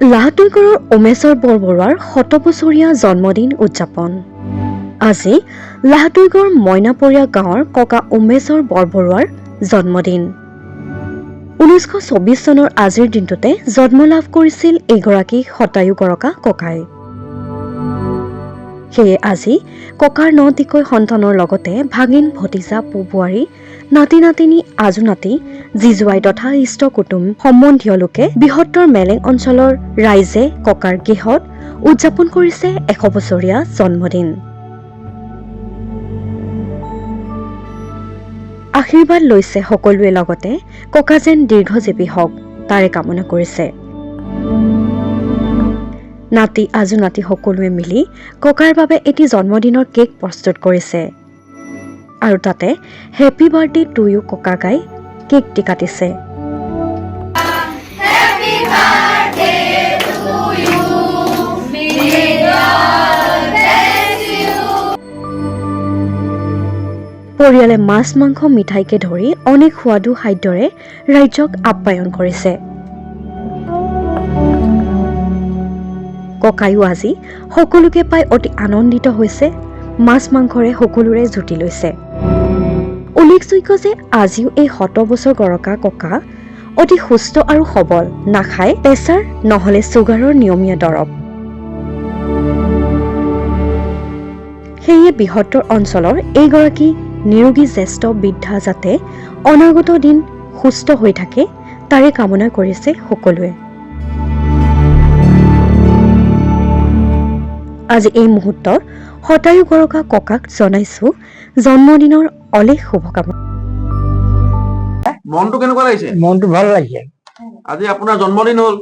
লাহটুইগড়ৰ উমেশ্বৰ বৰবৰুৱাৰ 100 বছৰীয়া জন্মদিন উদযাপন। আজি লাহটুইগড় মইনাপৰীয়া গাঁৱৰ ককা উমেশ্বৰ বৰবৰুৱাৰ জন্মদিন। 1924 চনৰ আজিৰ দিনটোতে জন্ম লাভ কৰিছিল এইগৰাকী শতায়ু গৰকা ককাই। সেয়ে আজি ককাৰ 9টিকৈ সন্তানৰ লগতে ভাগিন ভতিজা পো-বোৱাৰী নাতি নাতিনী আজু নাতি জিজুৱাই তথা ইষ্ট কুটুম সম্বন্ধীয় লোকে বৃহত্তৰ মেলেং অঞ্চলৰ ৰাইজে ককাৰ গৃহত উদযাপন কৰিছে 100 বছৰীয়া জন্মদিন। আশীৰ্বাদ লৈছে সকলোৱে, লগতে ককা যেন দীৰ্ঘজীৱী হওক তাৰে কামনা কৰিছে। নাতি আজু নাতি সকলোৱে মিলি ককাৰ বাবে এটি জন্মদিনৰ কেক প্ৰস্তুত কৰিছে আৰু তাতে হেপী বাৰ্থডে টু ইউ ককা গাই কেকটি কাটিছে। পৰিয়ালে মাছ মাংস মিঠাইকে ধৰি অনেক সোৱাদু খাদ্যৰে ৰাইজক আপ্যায়ন কৰিছে। ককায়ো আজি সকলোকে পাই অতি আনন্দিত হৈছে, মাছ মাংসৰে সকলোৰে জুতি লৈছে। উল্লেখযোগ্য যে আজিও এই 100 বছৰ গৰকা ককা অতি সুস্থ আৰু সবল, নাখায় প্ৰেছাৰ নহলে চুগাৰৰ নিয়মীয়া দৰৱ। সেয়ে বৃহত্তৰ অঞ্চলৰ এইগৰাকী নিৰোগী জ্যেষ্ঠ বৃদ্ধা যাতে অনাগত দিন সুস্থ হৈ থাকে তাৰে কামনা কৰিছে সকলোৱে। আজি এই মুহূৰ্তত শতায়ু গৰকা ককাক জনাইছো জন্মদিনৰ অলেখ শুভকামনা। মনটো কেনেকুৱা লাগিছে? মনটো ভাল লাগিছে। আজি আপোনাৰ জন্মদিন হ'ল,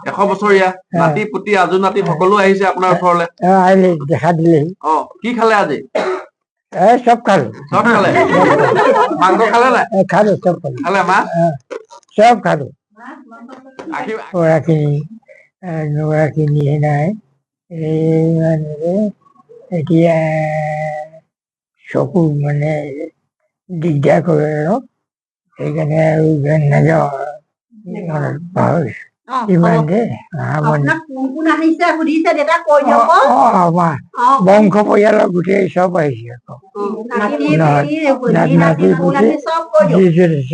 100 বছৰীয়া। নাতি পুতি আজু নাতি সকলো আহিছে আপোনাৰ ওচৰলৈ। আহিলে, দেখা দিলেহি। কি খালে আজি? চব খালো। চব খালে? মাংস খালে নাই? খালো, চব খালো। খালে মাছ? চব খালো। গৰাকী নিচিনাই এই মানে এতিয়া চকু মানে দিগদাৰ কৰে আৰু সেইকাৰণে আৰু নাযাওঁ ইমান দে বংশ পৰিয়ালৰ গোটেই চব আহিছে আকৌ নাতি পুতি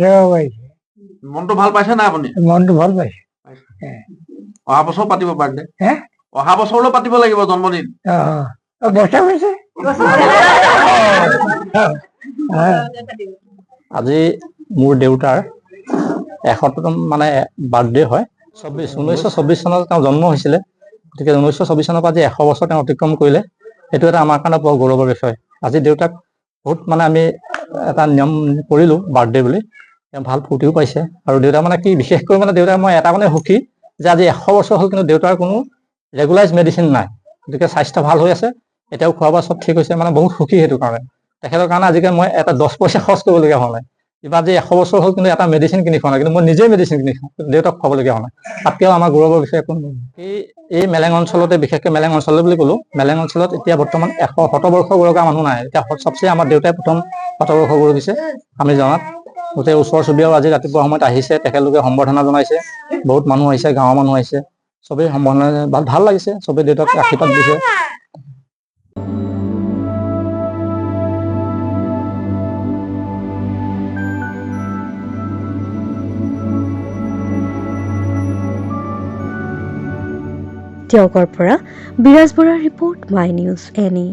চব আহিছে। মনটো ভাল পাইছে না আপুনি? মনটো ভাল পাইছে। অহা বছৰ পাতিব বাৰ্থডে? অহা বছৰলৈ পাতিব লাগিব জন্মদিন। বছৰ হৈছে। আজি মোৰ দেউতাৰ 100তম মানে বাৰ্থডে হয়। 1924 চনত তেওঁ জন্ম হৈছিলে, গতিকে 1924 চনৰ পৰা আজি 100 বছৰ তেওঁ অতিক্ৰম কৰিলে। সেইটো এটা আমাৰ কাৰণে বৰ গৌৰৱৰ বিষয়। আজি দেউতাক বহুত মানে আমি এটা নিয়ম কৰিলোঁ বাৰ্থডে বুলি, তেওঁ ভাল ফূৰ্তিও পাইছে। আৰু দেউতা মানে কি বিশেষকৈ মানে দেউতাক মই এটা মানে সুখী যে আজি 100 বছৰ হ'ল কিন্তু দেউতাৰ কোনো ৰেগুলাইজ মেডিচিন নাই, গতিকে স্বাস্থ্য ভাল হৈ আছে, এতিয়াও খোৱা বোৱা চব ঠিক হৈছে, মানে বহুত সুখী সেইটো কাৰণে। তেখেতৰ কাৰণে আজিকালি মই এটা 10 পইচা খৰচ কৰিবলগীয়া হোৱা নাই। কিবা আজি 100 বছৰ হ'ল কিন্তু এটা মেডিচিন কিনি খোৱা নাই, কিন্তু মই নিজেই মেডিচিন কিনি খাওঁ, দেউতাক খুৱাবলগীয়া হোৱা নাই। তাতকৈও আমাৰ গৌৰৱৰ বিষয়ে একো এই মেলেং অঞ্চলতে, বিশেষকৈ মেলেং অঞ্চল বুলি ক'লো, মেলেং অঞ্চলত এতিয়া বৰ্তমান 100 বৰ্ষ গৰকা মানুহ নাই। এতিয়া চবচে আমাৰ দেউতাই প্ৰথম 100 বৰ্ষ গৰকিছে আমি জনাত। গোটেই ওচৰ চুবুৰীয়াও আজি ৰাতিপুৱা সময়ত আহিছে, তেখেতলোকে সম্বৰ্ধনা জনাইছে, বহুত মানুহ আহিছে, গাঁৱৰ মানুহ আহিছে, চবেই সম্বৰ্ধনা ভাল লাগিছে, চবেই দেউতাক আশীৰ্বাদ দিছে। তেওঁকৰ পৰা বিৰাজ বৰাৰ ৰিপৰ্ট, মাই নিউজ এনি।